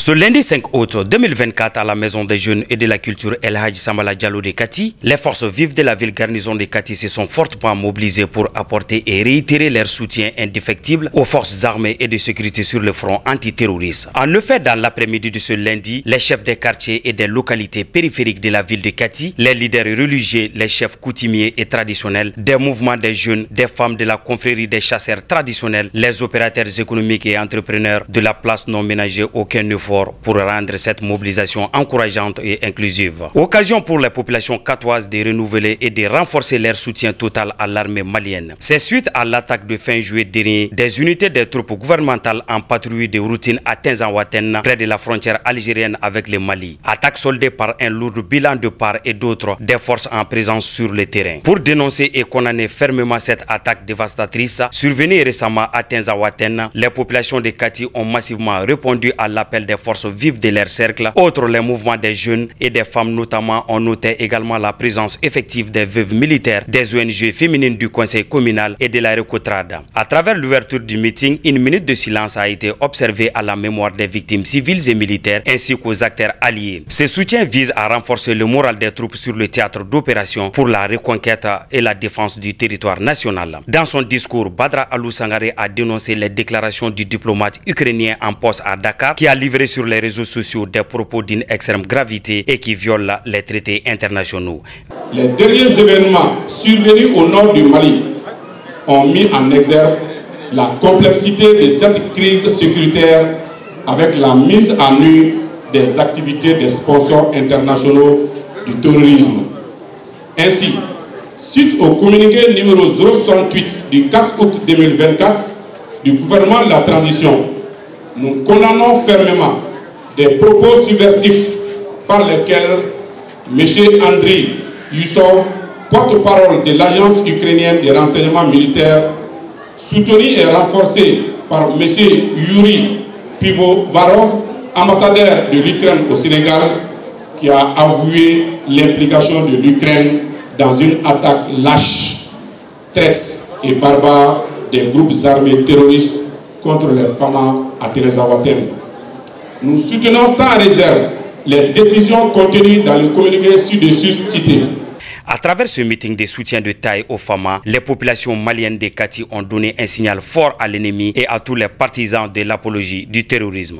Ce lundi 5 août 2024 à la Maison des Jeunes et de la Culture El Hadji Sambala Diallo de Kati, les forces vives de la ville garnison de Kati se sont fortement mobilisées pour apporter et réitérer leur soutien indéfectible aux forces armées et de sécurité sur le front antiterroriste. En effet, dans l'après-midi de ce lundi, les chefs des quartiers et des localités périphériques de la ville de Kati, les leaders religieux, les chefs coutumiers et traditionnels, des mouvements des jeunes, des femmes de la confrérie des chasseurs traditionnels, les opérateurs économiques et entrepreneurs de la place non ménagée aucun effort pour rendre cette mobilisation encourageante et inclusive. Occasion pour les populations catoises de renouveler et de renforcer leur soutien total à l'armée malienne. C'est suite à l'attaque de fin juillet dernier des unités des troupes gouvernementales en patrouille de routine à Tinzanwaten, près de la frontière algérienne avec le Mali. Attaque soldée par un lourd bilan de part et d'autre des forces en présence sur le terrain. Pour dénoncer et condamner fermement cette attaque dévastatrice survenue récemment à Tinzanwaten, les populations de Kati ont massivement répondu à l'appel des forces vives de leur cercle. Autres, les mouvements des jeunes et des femmes notamment ont noté également la présence effective des veuves militaires, des ONG féminines du conseil communal et de la Recotrade. À travers l'ouverture du meeting, une minute de silence a été observée à la mémoire des victimes civiles et militaires ainsi qu'aux acteurs alliés. Ce soutien vise à renforcer le moral des troupes sur le théâtre d'opération pour la reconquête et la défense du territoire national. Dans son discours, Badra Alou Sangaré a dénoncé les déclarations du diplomate ukrainien en poste à Dakar qui a livré sur les réseaux sociaux des propos d'une extrême gravité et qui violent les traités internationaux. Les derniers événements survenus au nord du Mali ont mis en exergue la complexité de cette crise sécuritaire avec la mise en nu des activités des sponsors internationaux du terrorisme. Ainsi, suite au communiqué numéro 068 du 4 août 2024 du gouvernement de la transition, nous condamnons fermement des propos subversifs par lesquels M. Andriy Yusov, porte-parole de l'agence ukrainienne des renseignements militaires, soutenu et renforcé par M. Yuri Pivovarov, ambassadeur de l'Ukraine au Sénégal, qui a avoué l'implication de l'Ukraine dans une attaque lâche, traite et barbare des groupes armés terroristes contre les femmes à Tinzanwaten. Nous soutenons sans réserve les décisions contenues dans le communiqué ci-dessus cité. À travers ce meeting de soutien de taille aux femmes, les populations maliennes de Kati ont donné un signal fort à l'ennemi et à tous les partisans de l'apologie du terrorisme.